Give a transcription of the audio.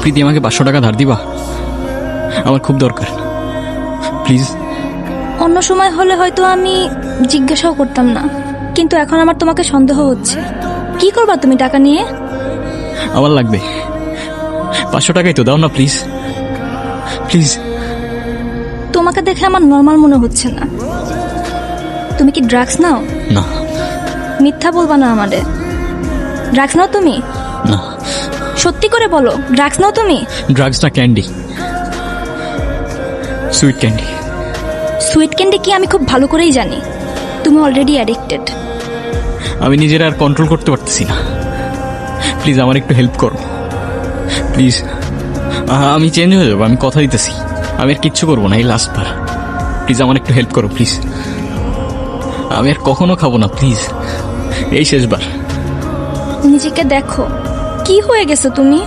প্রীতি আমাকে 500 টাকা ধার দিবা? আমার খুব দরকার, প্লিজ। অন্য সময় হলে হয়তো আমি জিজ্ঞাসাও করতাম না, কিন্তু এখন আমার তোমাকে সন্দেহ হচ্ছে। কি করবা তুমি টাকা নিয়ে? আমার লাগবে 500 টাকাই তো, দাও না প্লিজ, প্লিজ। তোমাকে দেখে আমার নর্মাল মনে হচ্ছে না। তুমি কি ড্রাগস নাও? না। মিথ্যা বলবা না আমাদের। ড্রাগস নাও তুমি? না। সত্যি করে বলো, ড্রাগস নাও তুমি? ড্রাগস না, candy, sweet candy. Sweet candy কি আমি খুব ভালো করেই জানি। তুমি অলরেডি অ্যাডিক্টেড। আমি নিজের আর কন্ট্রোল করতে পারতেছি না, প্লিজ আমার একটু হেল্প করো, প্লিজ। আমি চেঞ্জ হয়ে যাবো, আমি কথা দিতেছি। আমি আর কিচ্ছু করবো না, এই লাস্ট বার। প্লিজ আমার একটু হেল্প করো, প্লিজ। আমি আর কখনো খাবো না, প্লিজ, এই শেষবার। নিজেকে দেখো, কি হয়ে গেছো তুমি?